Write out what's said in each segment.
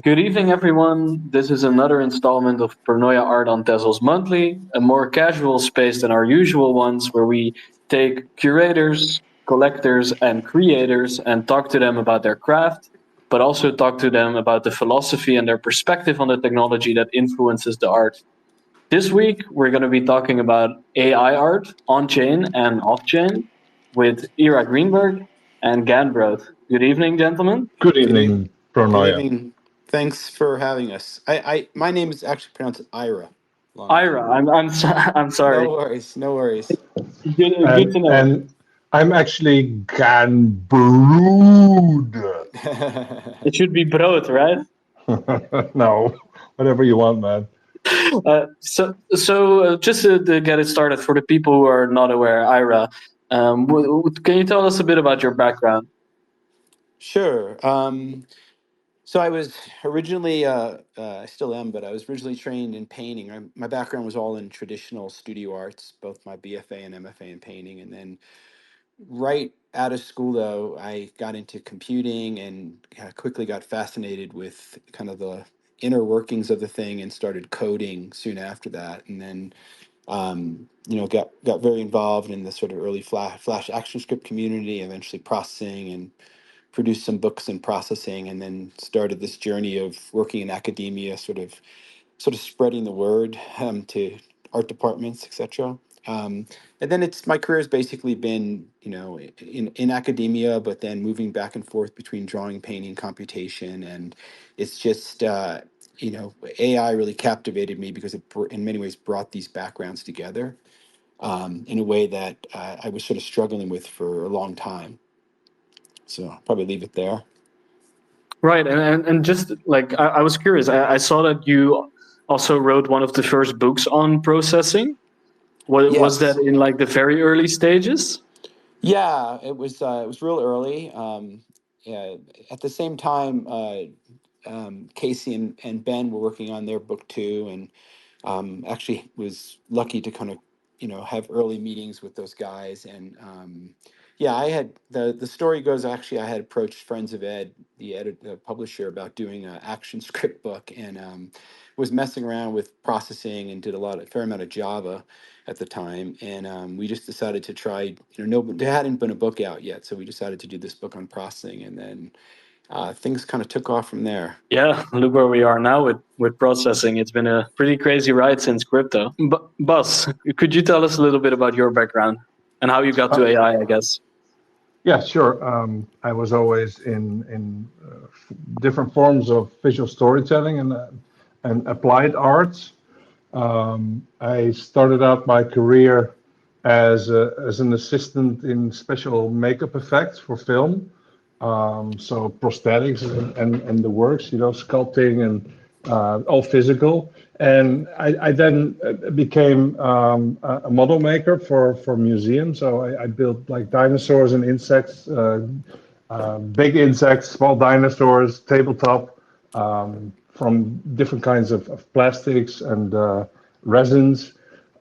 Good evening, everyone. This is another installment of Paranoia Art on Tessel's Monthly, a more casual space than our usual ones where we take curators, collectors, and creators and talk to them about their craft, but also talk to them about the philosophy and their perspective on the technology that influences the art. This week, we're going to be talking about AI art on-chain and off-chain with Ira Greenberg and Ganbrood. Good evening, gentlemen. Good Good evening. evening, Good Paranoia. evening. Thanks for having us. My name is actually pronounced Ira. Ira, I'm sorry. No worries. No worries. Good to And know. and I'm actually Ganbrood. It should be brood, right? No, whatever you want, man. So just to get it started, for the people who are not aware, Ira, can you tell us a bit about your background? Sure. So I was originally, I still am, but I was originally trained in painting. My background was all in traditional studio arts, both my BFA and MFA in painting. And then right out of school, though, I got into computing and quickly got fascinated with kind of the inner workings of the thing and started coding soon after that. And then got very involved in the sort of early Flash ActionScript community, eventually processing and produced some books in processing, and then started this journey of working in academia, sort of spreading the word to art departments, etc. And then it's my career has basically been, in academia, but then moving back and forth between drawing, painting, computation, and it's just AI really captivated me because in many ways brought these backgrounds together in a way that I was sort of struggling with for a long time. So I'll probably leave it there. Right, and just like I was curious, I saw that you also wrote one of the first books on processing. Was that Yes. in like the very early stages? Yeah, it was real early. Yeah, at the same time, Casey and Ben were working on their book too, and actually was lucky to kind of have early meetings with those guys. And yeah, I had the story goes, actually I had approached Friends of Ed, the publisher, about doing an action script book, and was messing around with processing and did a fair amount of Java at the time. And we just decided to try, no, there hadn't been a book out yet, so we decided to do this book on processing, and then things kind of took off from there. Yeah, look where we are now with processing. It's been a pretty crazy ride since crypto. Bas, could you tell us a little bit about your background and how you got to AI, I guess? Yeah, sure. I was always in different forms of visual storytelling and applied arts. I started out my career as an assistant in special makeup effects for film. So prosthetics and the works, sculpting and all physical. And I then became a model maker for museums. So I built like dinosaurs and insects, big insects, small dinosaurs, tabletop, from different kinds of plastics and resins,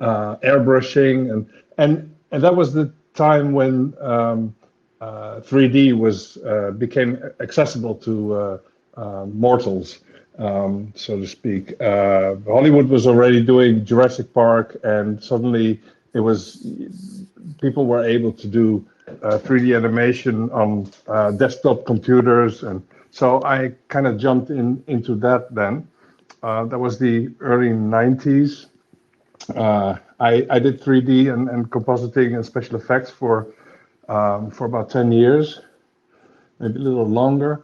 airbrushing, and that was the time when 3D became accessible to mortals, so to speak. Hollywood was already doing Jurassic Park, and suddenly it was people were able to do 3D animation on desktop computers, and so I kind of jumped into that then. That was the early 90s. I did 3D and compositing and special effects for about 10 years, maybe a little longer.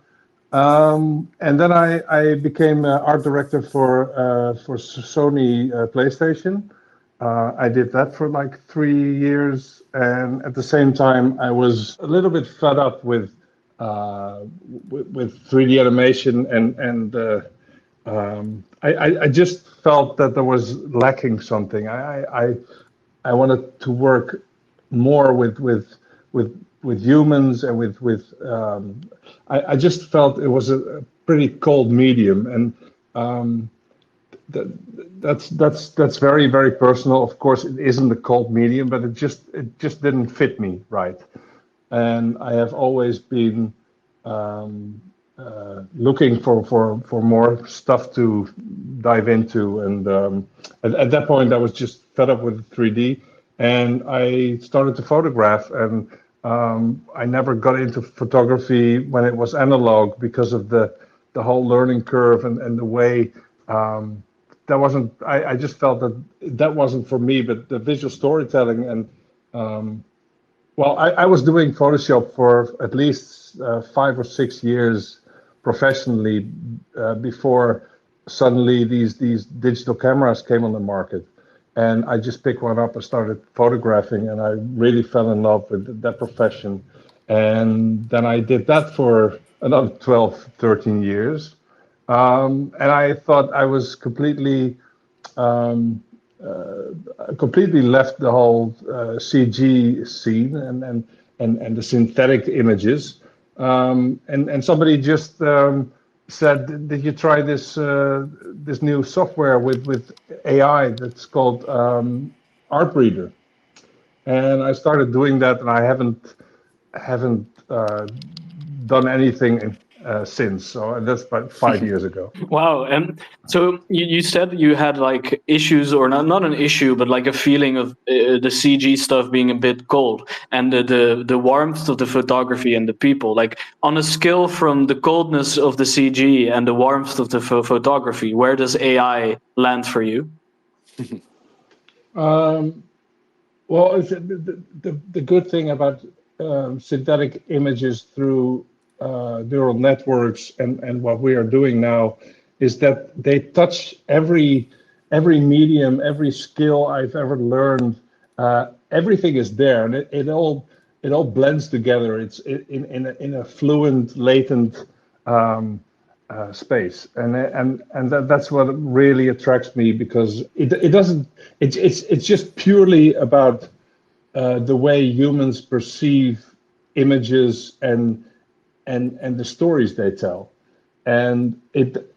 And then I became art director for Sony PlayStation. I did that for like 3 years, and at the same time, I was a little bit fed up with 3D animation, and I just felt that there was lacking something. I wanted to work more with humans and I just felt it was a pretty cold medium, and that, that's very, very personal. Of course, it isn't a cold medium, but it just didn't fit me right. And I have always been looking for more stuff to dive into. And at that point, I was just fed up with 3D, and I started to photograph. And I never got into photography when it was analog because of the whole learning curve and the way that wasn't. I just felt that that wasn't for me. But the visual storytelling and well, I was doing Photoshop for at least 5 or 6 years professionally before suddenly these digital cameras came on the market, and I just picked one up and started photographing, and I really fell in love with that profession, and then I did that for another 12, 13 years, and I thought I was um, completely left the whole CG scene and the synthetic images. And somebody just said, "Did you try this new software with AI that's called Art Breeder?" And I started doing that, and I haven't done anything since. So that's about 5 years ago. Wow. And so you said you had like issues, or not an issue, but like a feeling of the CG stuff being a bit cold, and the warmth of the photography and the people. Like on a scale from the coldness of the CG and the warmth of the photography, where does AI land for you? Um, Well, the good thing about synthetic images through neural networks and what we are doing now is that they touch every medium, every skill I've ever learned. Everything is there, and it all blends together. It's in a fluent, latent space, and that's what really attracts me because it doesn't. It's just purely about the way humans perceive images and the stories they tell, and it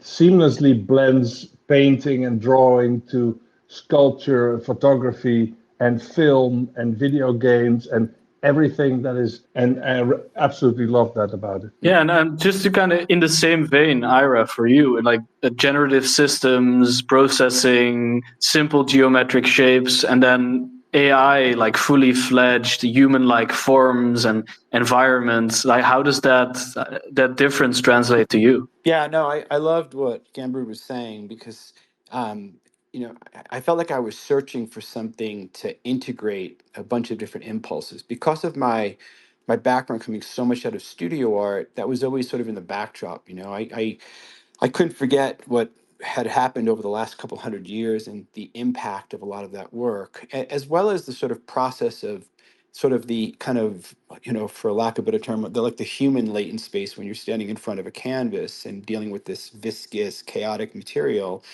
seamlessly blends painting and drawing to sculpture, photography, and film and video games and everything that is. And I absolutely love that about it. Yeah, and just to kind of in the same vein, Ira, for you, like generative systems, processing, simple geometric shapes, and then AI, like fully fledged human-like forms and environments. Like, how does that difference translate to you? Yeah, no, I loved what Ganbrood was saying because, um, I felt like I was searching for something to integrate a bunch of different impulses because of my background coming so much out of studio art. That was always sort of in the backdrop. I couldn't forget what had happened over the last couple hundred years and the impact of a lot of that work, as well as the sort of process of sort of the kind of, for lack of a better term, the human latent space when you're standing in front of a canvas and dealing with this viscous, chaotic material,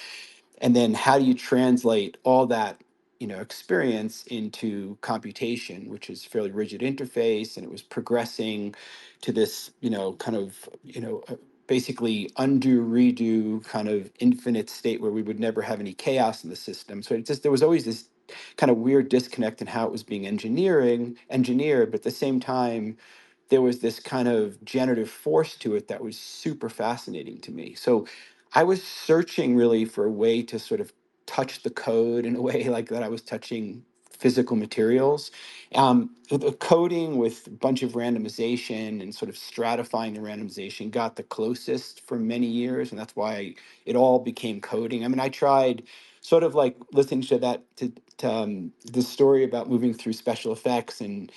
and then how do you translate all that experience into computation, which is fairly rigid interface, and it was progressing to this kind of basically undo redo kind of infinite state where we would never have any chaos in the system. So it just there was always this kind of weird disconnect in how it was being engineered, but at the same time there was this kind of generative force to it that was super fascinating to me. So I was searching really for a way to sort of touch the code in a way like that I was touching physical materials. The coding with a bunch of randomization and sort of stratifying the randomization got the closest for many years, and that's why it all became coding. I mean, I tried sort of like listening to the story about moving through special effects and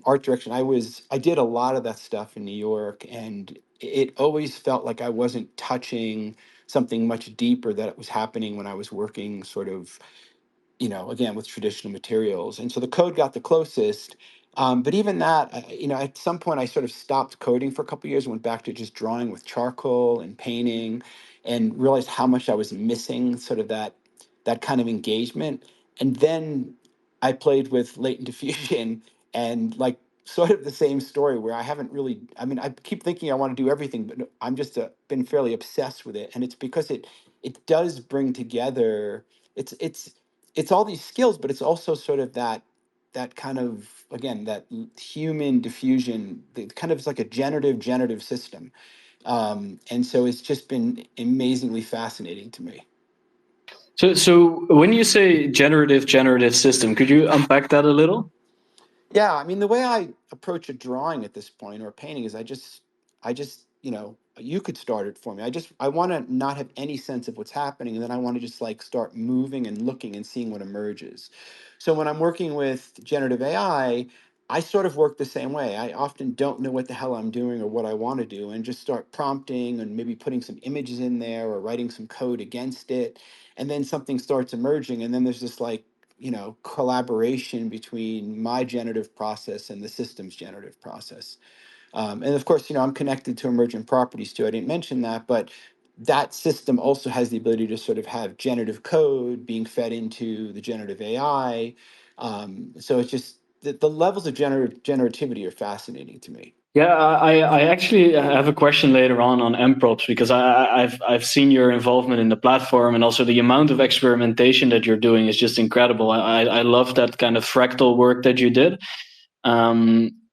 art direction. I did a lot of that stuff in New York, and it always felt like I wasn't touching something much deeper that was happening when I was working sort of, again, with traditional materials. And so the code got the closest. But even that, at some point I sort of stopped coding for a couple of years and went back to just drawing with charcoal and painting and realized how much I was missing sort of that kind of engagement. And then I played with latent diffusion and like sort of the same story where I haven't really, I mean, I keep thinking I want to do everything, but I'm just been fairly obsessed with it. And it's because it does bring together, it's all these skills, but it's also sort of that that kind of, again, that human diffusion, that kind of is like a generative system. And so it's just been amazingly fascinating to me. So when you say generative system, could you unpack that a little? Yeah, I mean, the way I approach a drawing at this point or a painting is I just, you could start it for me. I want to not have any sense of what's happening, and then I want to just like start moving and looking and seeing what emerges. So when I'm working with generative I sort of work the same way. I often don't know what the hell I'm doing or what I want to do, and just start prompting and maybe putting some images in there or writing some code against it. And then something starts emerging, and then there's this like, collaboration between my generative process and the system's generative process. And of course, I'm connected to emergent properties too. I didn't mention that, but that system also has the ability to sort of have generative code being fed into the generative AI. So it's just the levels of generativity are fascinating to me. Yeah, I actually have a question later on mprops, because I've seen your involvement in the platform, and also the amount of experimentation that you're doing is just incredible. I love that kind of fractal work that you did.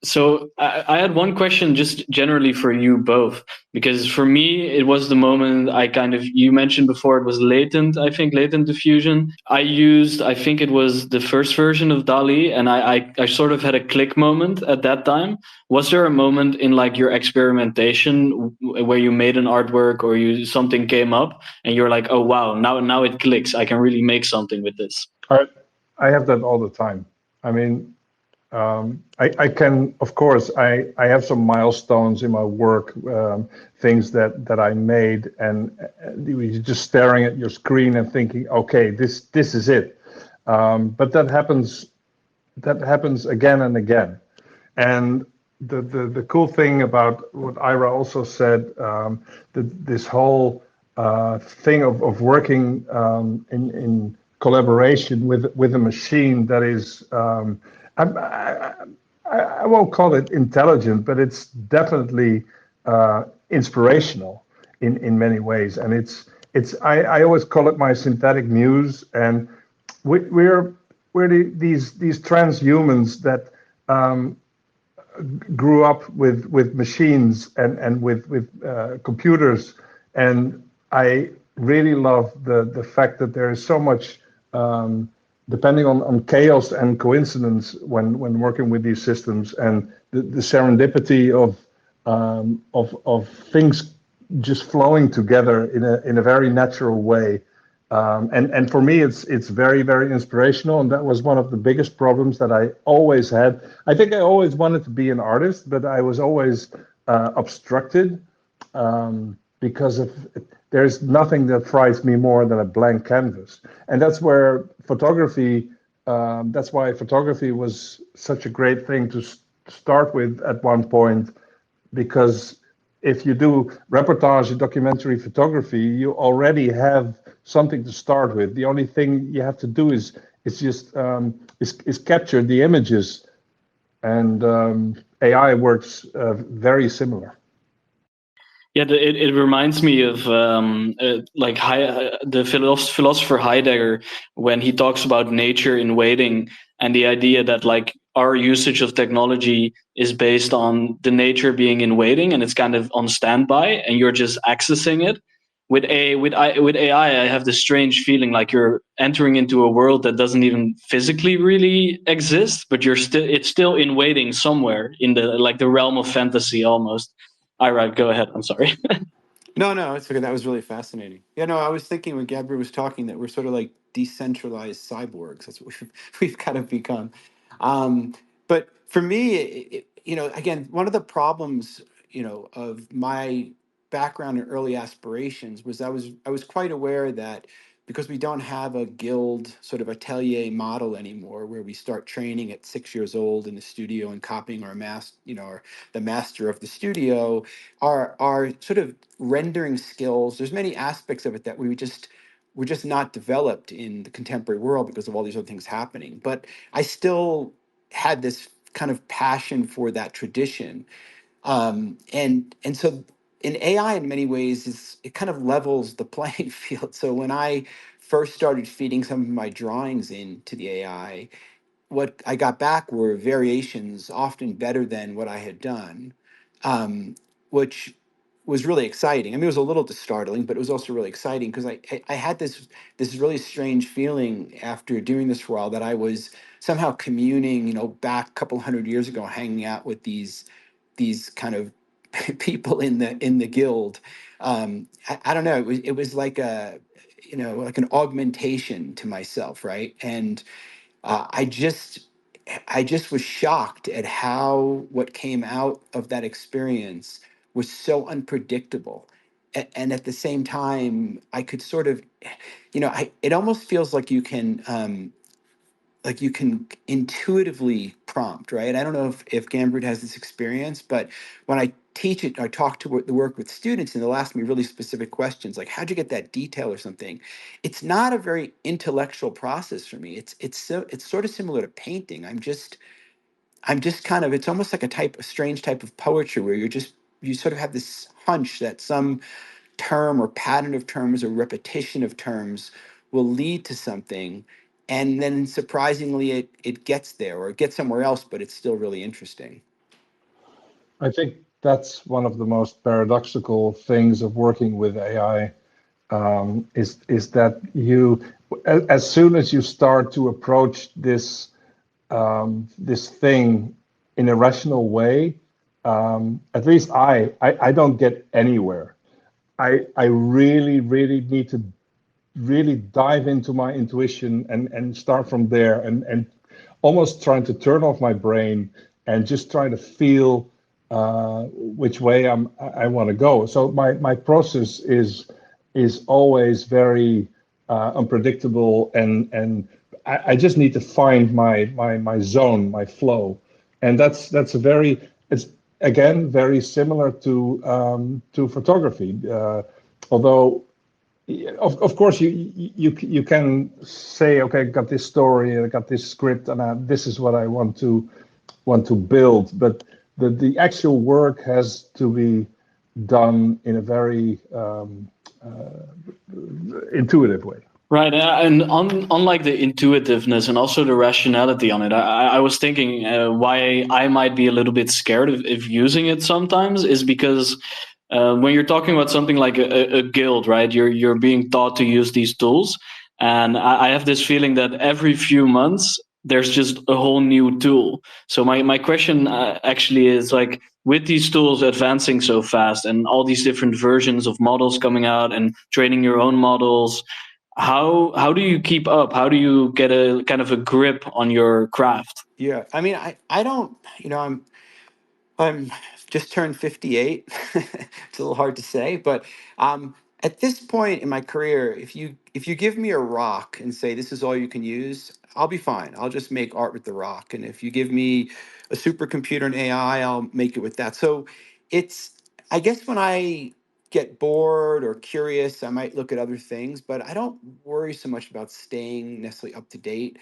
So I had one question just generally for you both, because for me, it was the moment you mentioned before, it was latent diffusion. I think it was the first version of DALL-E, and I sort of had a click moment at that time. Was there a moment in like your experimentation where you made an artwork or something came up and you're like, oh wow, now it clicks. I can really make something with this. I have that all the time. I mean, I can, of course, I have some milestones in my work, things that I made, and you're just staring at your screen and thinking, okay, this is it. But that happens again and again. And the cool thing about what Ira also said, this whole thing of working in collaboration with a machine that is, I won't call it intelligent, but it's definitely inspirational in many ways. And I always call it my synthetic muse, and we're these transhumans that grew up with machines and with computers, and I really love the fact that there is so much depending on chaos and coincidence when working with these systems, and the serendipity of things just flowing together in a very natural way. And for me, it's very, very inspirational. And that was one of the biggest problems that I always had. I think I always wanted to be an artist, but I was always obstructed because there's nothing that frights me more than a blank canvas. And that's where that's why photography was such a great thing to start with at one point, because if you do reportage and documentary photography, you already have something to start with. The only thing you have to do is capture the images, and AI works very similar. Yeah, it reminds me of the philosopher Heidegger, when he talks about nature in waiting, and the idea that like our usage of technology is based on the nature being in waiting, and it's kind of on standby, and you're just accessing it. With AI, I have this strange feeling like you're entering into a world that doesn't even physically really exist, but it's still in waiting somewhere in the realm of fantasy almost. Ira, go ahead. I'm sorry. No, it's okay. That was really fascinating. Yeah, no, I was thinking when Gabriel was talking that we're sort of like decentralized cyborgs. That's what we've kind of become. But for me, again, one of the problems, of my background and early aspirations was I was quite aware that because we don't have a guild sort of atelier model anymore, where we start training at 6 years old in the studio and copying or the master of the studio, our sort of rendering skills. There's many aspects of it that we're just not developed in the contemporary world because of all these other things happening. But I still had this kind of passion for that tradition, and so in AI, in many ways, it kind of levels the playing field. So when I first started feeding some of my drawings into the AI, what I got back were variations, often better than what I had done, which was really exciting. I mean, it was a little startling, but it was also really exciting because I had this really strange feeling after doing this for a while that I was somehow communing, back a couple hundred years ago, hanging out with these kind of people in the guild. I don't know. It was like like an augmentation to myself, right? And I just was shocked at how what came out of that experience was so unpredictable. And at the same time, I could sort of, it almost feels like you can intuitively prompt, right? I don't know if Ganbrood has this experience, but when I teach it, I talk to the work with students and they'll ask me really specific questions like, how'd you get that detail or something? It's not a very intellectual process for me. It's sort of similar to painting. I'm just kind of, it's almost like a strange type of poetry where you sort of have this hunch that some term or pattern of terms or repetition of terms will lead to something, and then surprisingly it gets there or it gets somewhere else, but it's still really interesting. I think that's one of the most paradoxical things of working with AI, is that as soon as you start to approach this thing in a rational way, at least I don't get anywhere. I really, really need to really dive into my intuition and start from there, and almost trying to turn off my brain and just try to feel which way I want to go. So my process is always very unpredictable, and I just need to find my zone, my flow, and that's it's again very similar to photography, although. Of course, you can say, okay, I got this story, I got this script, and this is what I want to build. But the actual work has to be done in a very intuitive way. Right, and unlike the intuitiveness and also the rationality on it, I was thinking why I might be a little bit scared of using it sometimes is because when you're talking about something like a guild, right? You're being taught to use these tools, and I have this feeling that every few months there's just a whole new tool. So my question actually is like, with these tools advancing so fast and all these different versions of models coming out and training your own models, how do you keep up? How do you get a kind of a grip on your craft? Yeah, I mean, I don't, I'm just turned 58. It's a little hard to say, but at this point in my career, if you give me a rock and say this is all you can use, I'll be fine. I'll just make art with the rock. And if you give me a supercomputer and AI, I'll make it with that. So it's, I guess when I get bored or curious, I might look at other things, but I don't worry so much about staying necessarily up to date.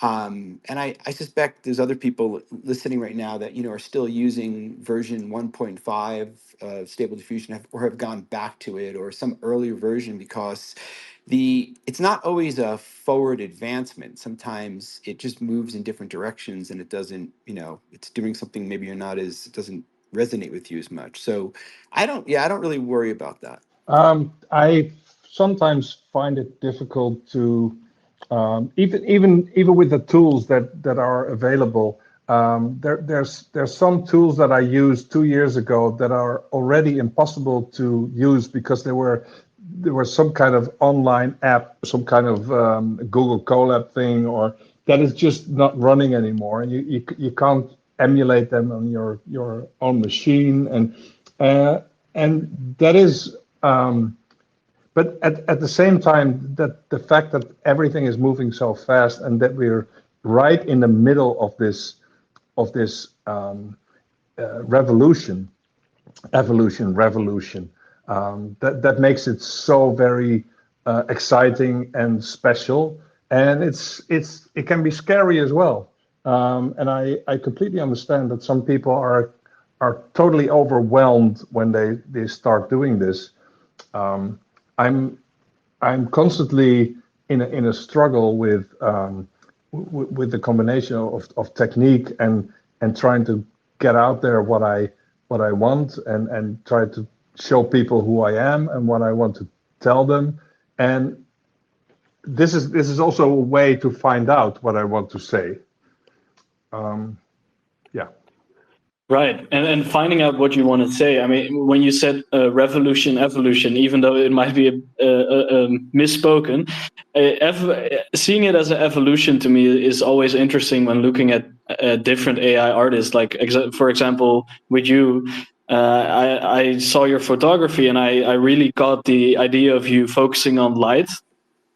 And I suspect there's other people listening right now that are still using version 1.5 Stable Diffusion or have gone back to it or some earlier version because it's not always a forward advancement. Sometimes it just moves in different directions and it doesn't, it's doing something maybe it doesn't resonate with you as much. So I don't really worry about that. I sometimes find it difficult to even with the tools that are available. There's some tools that I used 2 years ago that are already impossible to use because there was some kind of online app, some kind of Google Colab thing, or that is just not running anymore, and you can't emulate them on your own machine, and that is. But at the same time, that the fact that everything is moving so fast and that we're right in the middle of this revolution, evolution, revolution, that makes it so very exciting and special, and it can be scary as well. And I completely understand that some people are totally overwhelmed when they start doing this. I'm I'm constantly in a struggle with with the combination of technique and trying to get out there what I want and try to show people who I am and what I want to tell them. And this is also a way to find out what I want to say. Yeah. Right, and finding out what you want to say. I mean, when you said revolution, evolution, even though it might be misspoken, seeing it as an evolution to me is always interesting when looking at different AI artists. Like, for example, with you, I saw your photography and I really caught the idea of you focusing on light.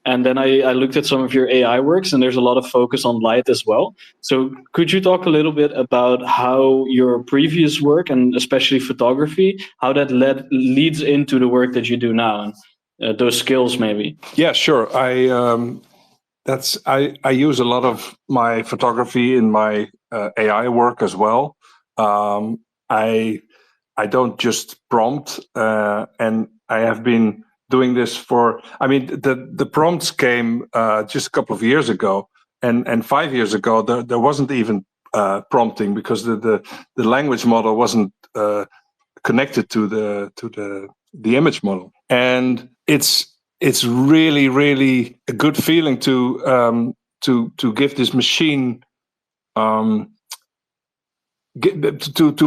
And then I looked at some of your AI works, and there's a lot of focus on light as well. So could you talk a little bit about how your previous work, and especially photography, how that leads into the work that you do now, and those skills maybe? Yeah, sure. I use a lot of my photography in my AI work as well. I don't just prompt, and I have been doing this for. I mean, the prompts came just a couple of years ago, and 5 years ago there wasn't even prompting because the language model wasn't connected to the image model, and it's really a good feeling to give this machine to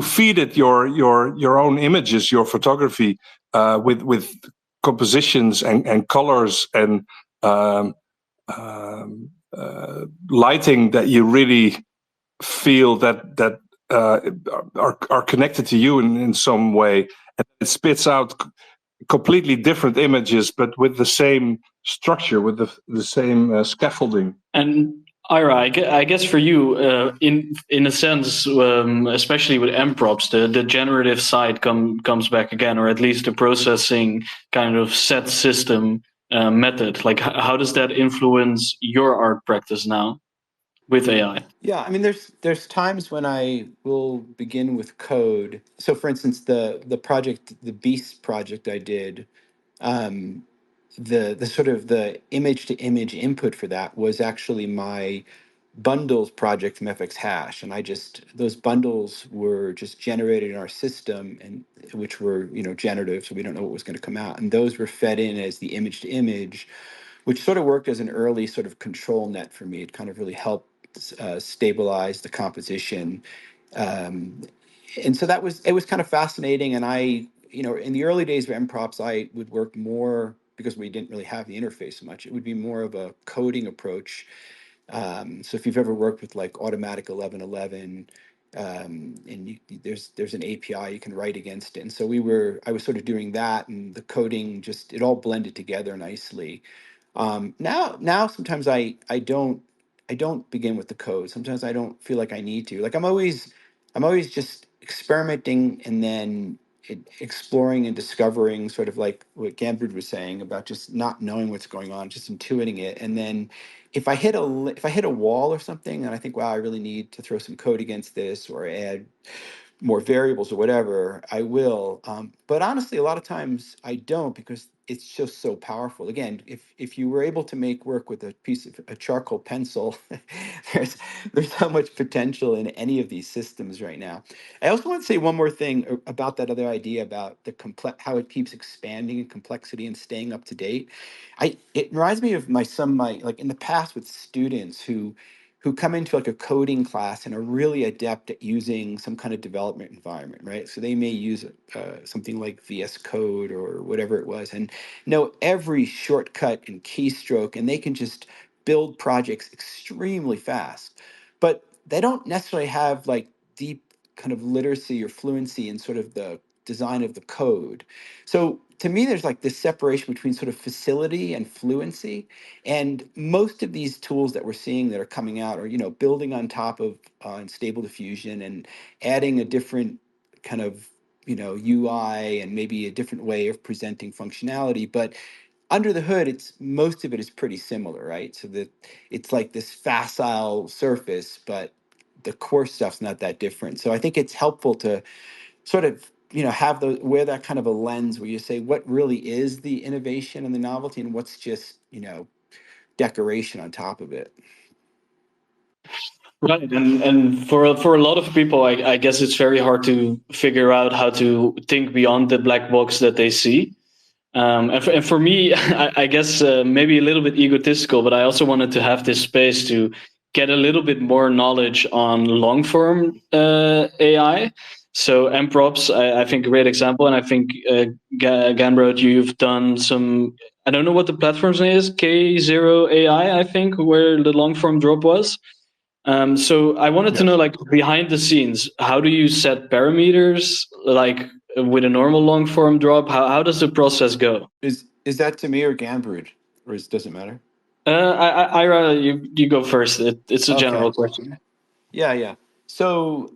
feed it your own images, your photography, with compositions and colors and lighting that you really feel that are connected to you in some way, and it spits out completely different images, but with the same structure, with the same scaffolding. And Ira, I guess for you, in a sense, especially with mprops, the generative side comes back again, or at least the processing kind of set system method. Like, how does that influence your art practice now with AI? Yeah, I mean, there's times when I will begin with code. So, for instance, the project, the Beast project I did, um, the sort of the image to image input for that was actually my bundles project from FX Hash, and I just those bundles were just generated in our system, and which were generative, so we don't know what was going to come out, and those were fed in as the image to image, which sort of worked as an early sort of control net for me. It kind of really helped stabilize the composition. Um, and so it was kind of fascinating. And in the early days of mprops, I would work more because we didn't really have the interface so much. It would be more of a coding approach. So if you've ever worked with like Automatic 1111, and there's an API you can write against it. And so I was sort of doing that, and the coding it all blended together nicely. Now sometimes I don't begin with the code. Sometimes I don't feel like I need to. Like I'm always just experimenting and then exploring and discovering, sort of like what Ganbrood was saying about just not knowing what's going on, just intuiting it. And then if I hit a wall or something, and I think, wow, I really need to throw some code against this or add more variables or whatever, I will. But honestly, a lot of times I don't, because it's just so powerful. Again, if you were able to make work with a piece of a charcoal pencil, there's there's so much potential in any of these systems right now. I also want to say one more thing about that other idea about the how it keeps expanding in complexity and staying up to date. It reminds me of my like in the past with students who come into like a coding class and are really adept at using some kind of development environment, right? So they may use something like VS Code or whatever it was, and know every shortcut and keystroke, and they can just build projects extremely fast. But they don't necessarily have like deep kind of literacy or fluency in sort of the design of the code. So to me, there's like this separation between sort of facility and fluency, and most of these tools that we're seeing that are coming out are, building on top of Stable Diffusion and adding a different kind of, UI and maybe a different way of presenting functionality. But under the hood, most of it is pretty similar, right? So that it's like this facile surface, but the core stuff's not that different. So I think it's helpful to sort of have wear that kind of a lens where you say what really is the innovation and the novelty and what's just decoration on top of it. Right, and for a lot of people, I guess it's very hard to figure out how to think beyond the black box that they see. And for me, I guess maybe a little bit egotistical, but I also wanted to have this space to get a little bit more knowledge on long form AI. So MProps, I think a great example, and I think Ganbrood, you've done some. I don't know what the platform's name is, K0 AI, I think, where the long form drop was. So I wanted to know, Yes. like, behind the scenes, how do you set parameters, like with a normal long form drop? How does the process go? Is that to me or Ganbrood, or does it matter? Ira, you go first. It's a Okay. general question. Yeah, yeah. So,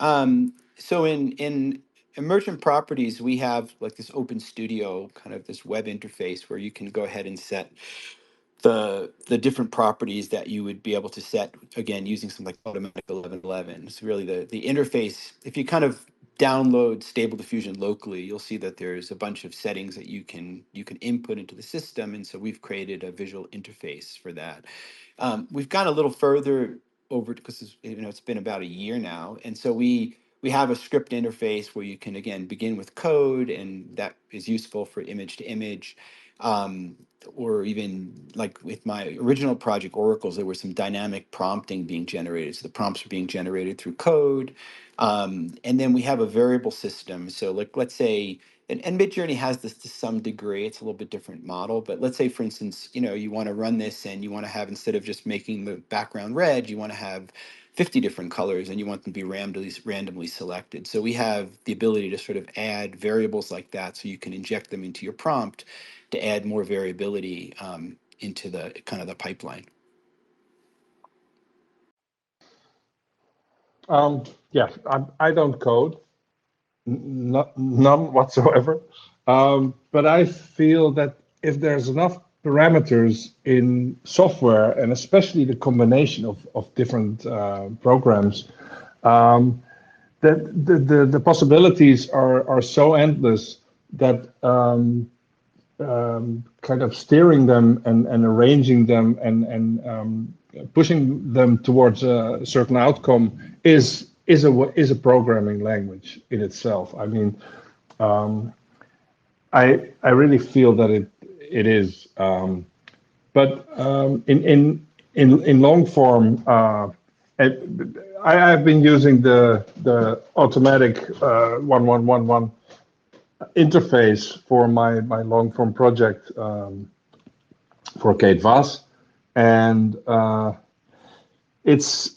so in emergent properties, we have like this open studio, kind of this web interface where you can go ahead and set the different properties that you would be able to set again using something like automatic 1111. It's really the interface. If you kind of download Stable Diffusion locally, you'll see that there's a bunch of settings that you can input into the system, and so we've created a visual interface for that. We've gone a little further over because it's been about a year now, and so we have a script interface where you can again begin with code, and that is useful for image to image. Um, or even like with my original project Oracles, there was some dynamic prompting being generated. So the prompts were being generated through code. And then we have a variable system. So like let's say, and Midjourney has this to some degree. It's a little bit different model, but let's say for instance, you want to run this and you want to have, instead of just making the background red, you want to have 50 different colors and you want them to be randomly selected. So we have the ability to sort of add variables like that so you can inject them into your prompt to add more variability into the kind of the pipeline. Yeah, I don't code, none whatsoever. But I feel that if there's enough parameters in software, and especially the combination of different programs, that the possibilities are so endless that kind of steering them and arranging them and pushing them towards a certain outcome is a programming language in itself. I mean, um, I really feel that it is. But in long form, I've been using the automatic 1111 interface for my long form project for Kate Vaas, and it's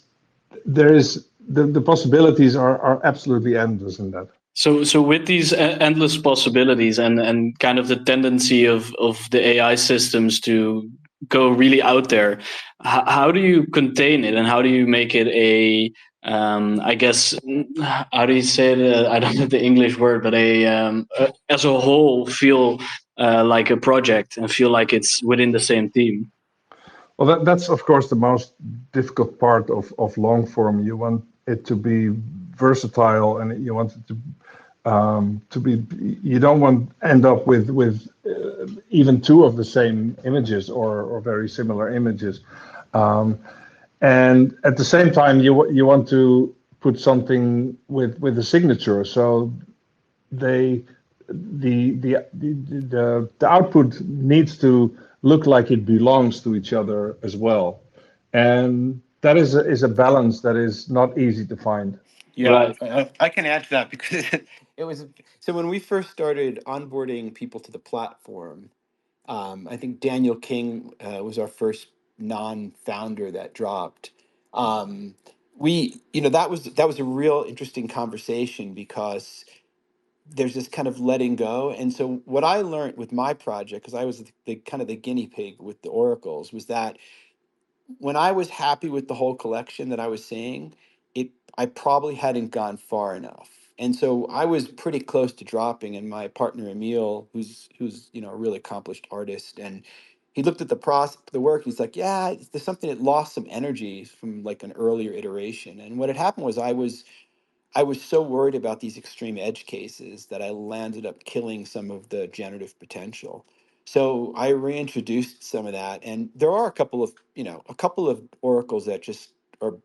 there is the possibilities are absolutely endless in that. So with these endless possibilities and kind of the tendency of the AI systems to go really out there, how do you contain it and how do you make it a I guess, how do you say it? I don't know the English word, but as a whole feel like a project and feel like it's within the same team. Well, that's of course the most difficult part of long form. You want it to be versatile, and you want it to be. You don't want end up with even two of the same images or very similar images, and at the same time you want to put something with a signature. So they the output needs to look like it belongs to each other as well, and that is a balance that is not easy to find. Yeah, Right. I can add to that because it was so when we first started onboarding people to the platform. I think Daniel King was our first non-founder that dropped. Um, that was a real interesting conversation because there's this kind of letting go. And so what I learned with my project, because I was the kind of the guinea pig with the oracles, was that when I was happy with the whole collection that I was seeing, I probably hadn't gone far enough. And so I was pretty close to dropping, and my partner Emil, who's a really accomplished artist, and he looked at the work. He's like, "Yeah, there's something that lost some energy from like an earlier iteration." And what had happened was I was so worried about these extreme edge cases that I landed up killing some of the generative potential. So I reintroduced some of that, and there are a couple of oracles that just are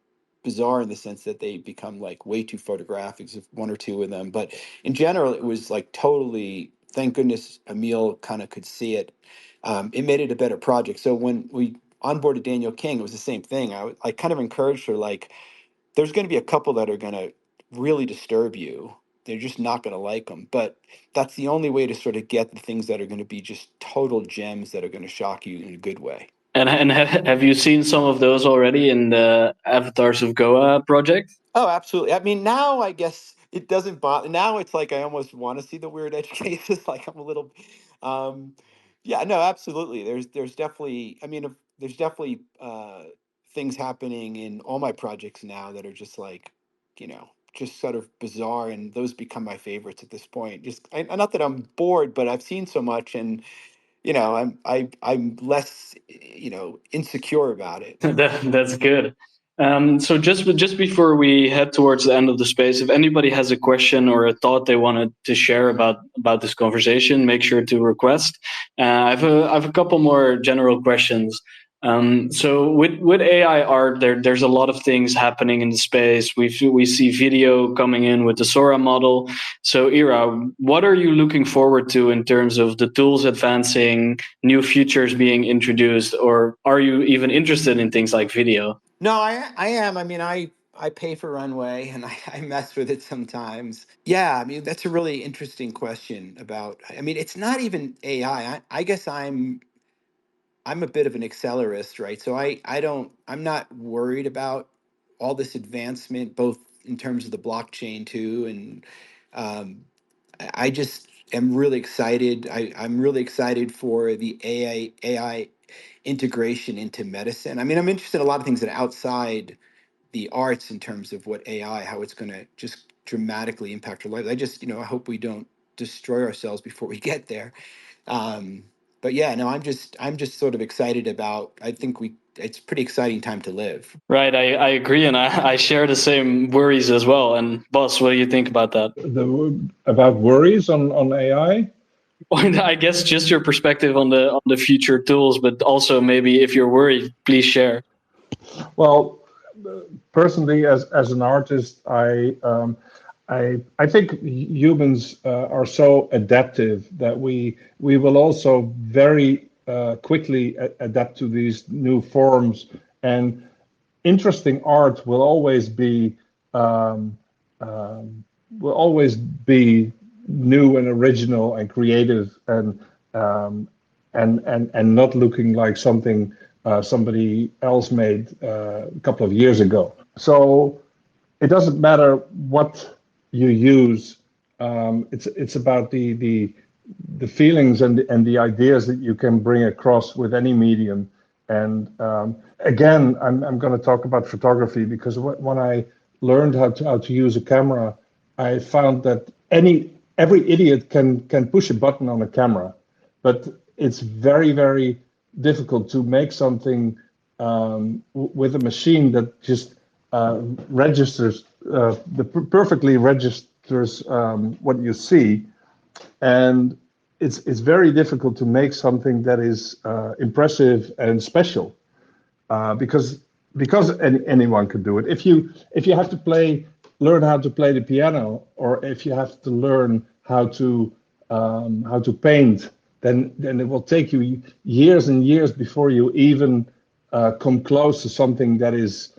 bizarre in the sense that they become like way too photographic, if one or two of them. But in general, it was like totally, thank goodness Emil kind of could see it. It made it a better project. So when we onboarded Daniel King, it was the same thing. I kind of encouraged her, like, there's going to be a couple that are going to really disturb you. They're just not going to like them. But that's the only way to sort of get the things that are going to be just total gems that are going to shock you in a good way. And have you seen some of those already in the Avatars of Goa project? Oh, absolutely. I mean, now I guess it doesn't bother. Now it's like I almost want to see the weird edge cases. Like I'm a little, um, yeah, no, absolutely. There's definitely. I mean, there's definitely things happening in all my projects now that are just like, just sort of bizarre, and those become my favorites at this point. Just not that I'm bored, but I've seen so much, and I'm less, insecure about it. That's good. So just before we head towards the end of the space, if anybody has a question or a thought they wanted to share about this conversation, make sure to request. I have a couple more general questions. So with AI art, there's a lot of things happening in the space. We see video coming in with the Sora model. So Ira, what are you looking forward to in terms of the tools advancing, new features being introduced, or are you even interested in things like video? No, I am. I mean, I pay for Runway and I mess with it sometimes. Yeah, I mean, that's a really interesting question about, I mean, it's not even AI. I guess I'm a bit of an accelerist, right? So I'm not worried about all this advancement, both in terms of the blockchain too. And um, I just am really excited. I'm really excited for the AI integration into medicine. I mean, I'm interested in a lot of things that are outside the arts in terms of what AI, how it's going to just dramatically impact our lives. I just, I hope we don't destroy ourselves before we get there. Um, but yeah, no, I'm just sort of excited about. I think it's a pretty exciting time to live. Right, I agree, and I share the same worries as well. And boss, what do you think about that? About worries on AI. I guess just your perspective on the future tools, but also maybe if you're worried, please share. Well, personally, as an artist, I think humans are so adaptive that we will also very quickly adapt to these new forms, and interesting art um, um, will always be new and original and creative um, and not looking like something somebody else made a couple of years ago. So it doesn't matter what you use. It's about the feelings and the ideas that you can bring across with any medium. And again, I'm going to talk about photography because when I learned how to use a camera, I found that every idiot can push a button on a camera, but it's very difficult to make something with a machine that just registers perfectly registers what you see, and it's very difficult to make something that is impressive and special because anyone can do it. If you have to learn how to play the piano, or if you have to learn how to paint, then it will take you years and years before you even come close to something that is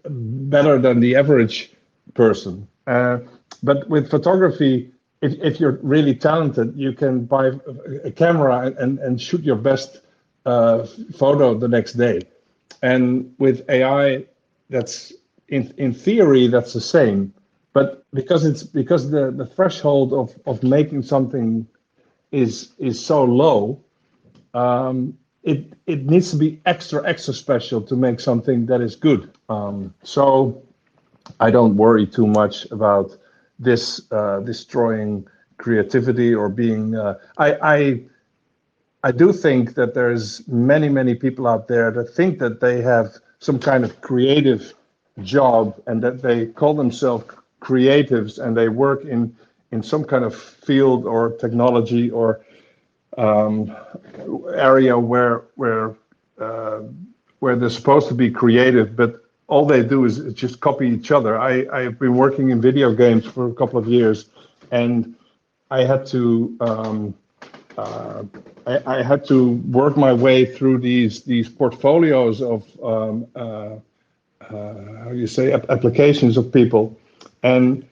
better than the average person. But with photography, if you're really talented, you can buy a camera and shoot your best photo the next day. And with AI, that's in theory that's the same, but because the threshold of making something is so low, it needs to be extra special to make something that is good. So I don't worry too much about this destroying creativity or being. I do think that there's many people out there that think that they have some kind of creative job and that they call themselves creatives and they work in some kind of field or technology or area uh, where they're supposed to be creative, but all they do is just copy each other. I've been working in video games for a couple of years, and I had to I had to work my way through these portfolios of how do you say applications of people, and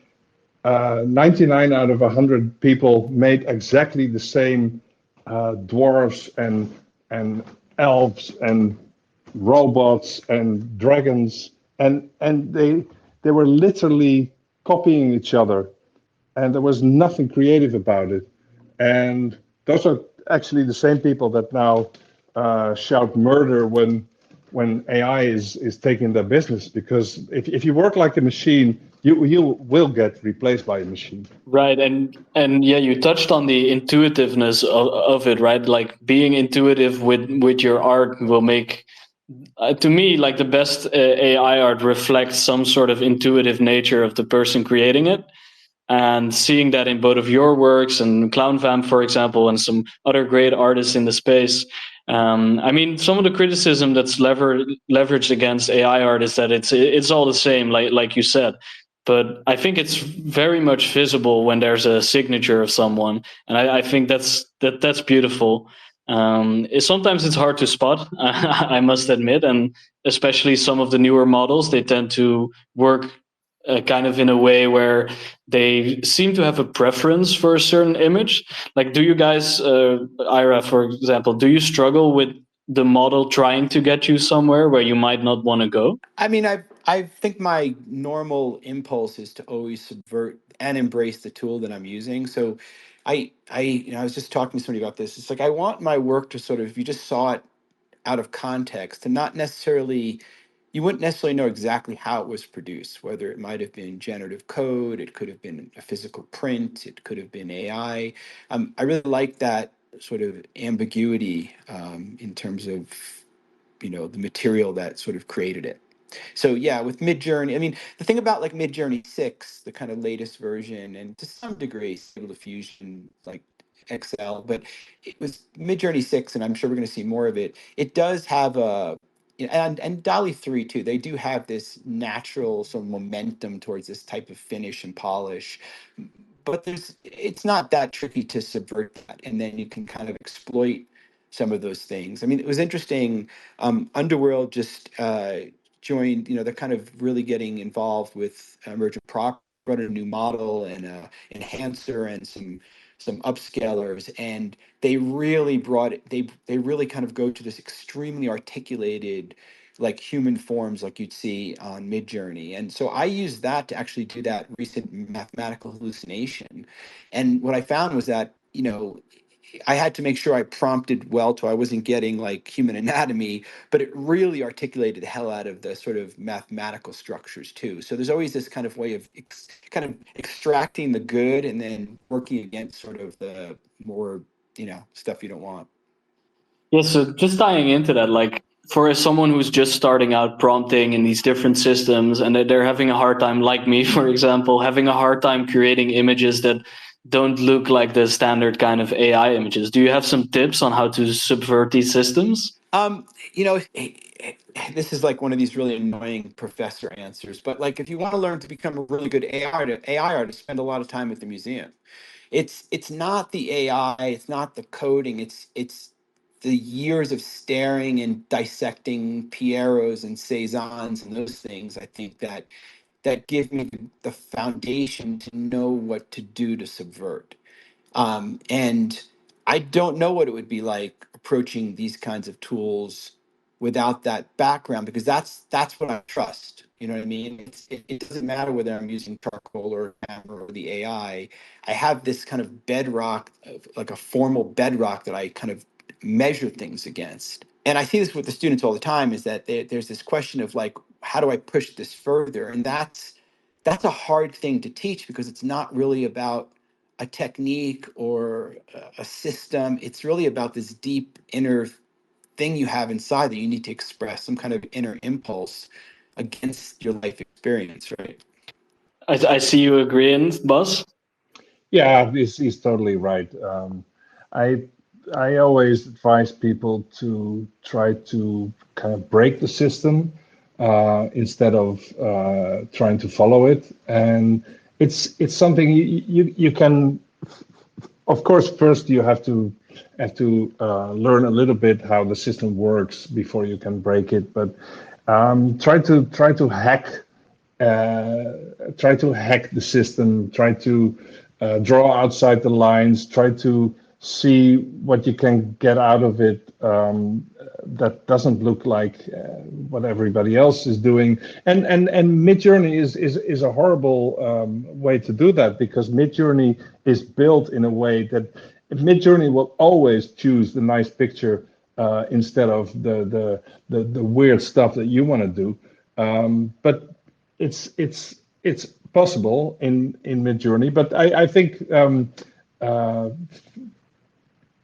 99 out of 100 people made exactly the same dwarves and elves and robots and dragons, and they were literally copying each other, and there was nothing creative about it. And those are actually the same people that now shout murder when AI is taking their business, because if you work like a machine, you will get replaced by a machine. Right, and yeah, you touched on the intuitiveness of it, right? Like being intuitive with your art will make, to me, like the best AI art reflects some sort of intuitive nature of the person creating it. And seeing that in both of your works and Clown Vamp, for example, and some other great artists in the space. I mean, some of the criticism that's leveraged against AI art is that it's all the same, like you said. But I think it's very much visible when there's a signature of someone, and I think that's beautiful. Sometimes it's hard to spot, I must admit, and especially some of the newer models, they tend to work kind of in a way where they seem to have a preference for a certain image. Like, do you guys, Ira, for example, do you struggle with the model trying to get you somewhere where you might not want to go? I mean, I think my normal impulse is to always subvert and embrace the tool that I'm using. So I was just talking to somebody about this. It's like I want my work to sort of, if you just saw it out of context, to not necessarily, you wouldn't necessarily know exactly how it was produced, whether it might have been generative code, it could have been a physical print, it could have been AI. I really like that sort of ambiguity in terms of, the material that sort of created it. So yeah, with Midjourney, I mean, the thing about like Midjourney 6, the kind of latest version, and to some degree Stable Diffusion, like XL, but it was Midjourney 6, and I'm sure we're going to see more of it. It does have and Dolly 3 too. They do have this natural sort of momentum towards this type of finish and polish, but it's not that tricky to subvert that, and then you can kind of exploit some of those things. I mean, it was interesting. Underworld just joined, they're kind of really getting involved with emergent prop, brought in a new model and enhancer and some upscalers, and they really brought it, they really kind of go to this extremely articulated, like human forms like you'd see on Midjourney. And so I used that to actually do that recent mathematical hallucination. And what I found was that, I had to make sure I prompted well, so I wasn't getting like human anatomy, but it really articulated the hell out of the sort of mathematical structures too. So there's always this kind of way of kind of extracting the good and then working against sort of the more, stuff you don't want. Yeah, so just tying into that, like for someone who's just starting out prompting in these different systems and they're having a hard time, like me, for example, having a hard time creating images that don't look like the standard kind of AI images. Do you have some tips on how to subvert these systems? This is like one of these really annoying professor answers, but like if you want to learn to become a really good AI artist, spend a lot of time at the museum. It's not the AI, it's not the coding, it's the years of staring and dissecting Pierots and Cezannes and those things. I think that give me the foundation to know what to do to subvert. And I don't know what it would be like approaching these kinds of tools without that background, because that's what I trust. You know what I mean? It doesn't matter whether I'm using charcoal or camera or the AI. I have this kind of bedrock, like a formal bedrock that I kind of measure things against. And I see this with the students all the time, is that there's this question of like, how do I push this further? And that's a hard thing to teach, because it's not really about a technique or a system. It's really about this deep inner thing you have inside that you need to express, some kind of inner impulse against your life experience, right? I see you agreeing, Buzz. Yeah, he's totally right. I I always advise people to try to kind of break the system instead of trying to follow it. And it's something you can, of course, first you have to learn a little bit how the system works before you can break it. But try to hack the system. Try to draw outside the lines. Try to see what you can get out of it that doesn't look like what everybody else is doing. And Midjourney is a horrible way to do that, because Midjourney is built in a way that Midjourney will always choose the nice picture instead of the weird stuff that you want to do. But it's possible in Midjourney. But I think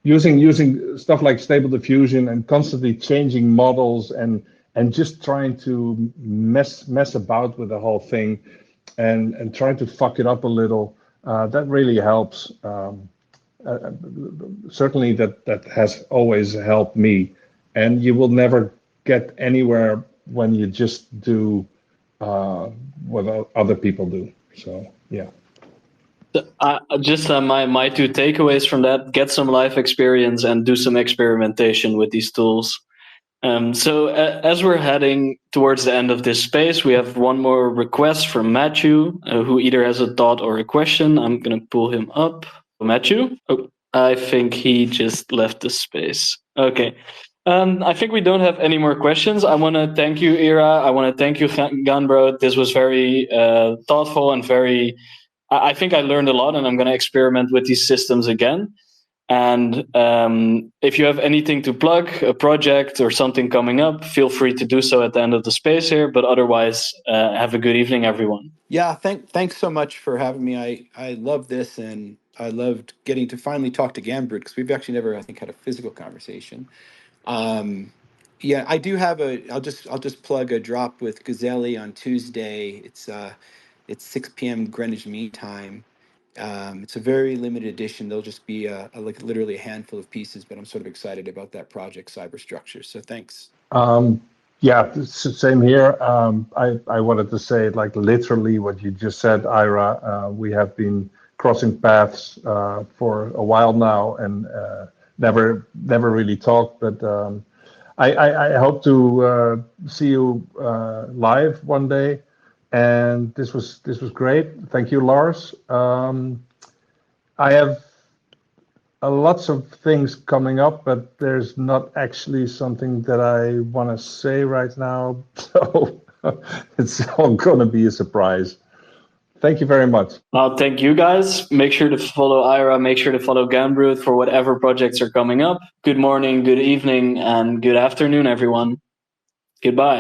using stuff like Stable Diffusion and constantly changing models and just trying to mess about with the whole thing and trying to fuck it up a little, that really helps. Certainly that has always helped me, and you will never get anywhere when you just do what other people do. So yeah. Just my two takeaways from that: get some life experience and do some experimentation with these tools. So as we're heading towards the end of this space, we have one more request from Matthew, who either has a thought or a question. I'm going to pull him up. Matthew? Oh, I think he just left the space. Okay. I think we don't have any more questions. I want to thank you, Ira. I want to thank you, Ganbrood. This was very thoughtful and very... I think I learned a lot, and I'm going to experiment with these systems again. And if you have anything to plug, a project or something coming up, feel free to do so at the end of the space here. But otherwise, have a good evening, everyone. Yeah, thanks so much for having me. I love this, and I loved getting to finally talk to Ganbrood, because we've actually never, I think, had a physical conversation. Yeah, I do have I'll just plug a drop with Gazelle on Tuesday. It's 6 p.m. Greenwich Mean Time. It's a very limited edition. There'll just be like literally a handful of pieces, but I'm sort of excited about that project, Cyberstructure. So thanks. Yeah, same here. I wanted to say, like, literally what you just said, Ira. We have been crossing paths for a while now, and never really talked. But I hope to see you live one day. And this was great. Thank you, Lars. I have lots of things coming up, but there's not actually something that I want to say right now. So it's all going to be a surprise. Thank you very much. Thank you, guys. Make sure to follow Ira. Make sure to follow Ganbrood for whatever projects are coming up. Good morning, good evening, and good afternoon, everyone. Goodbye.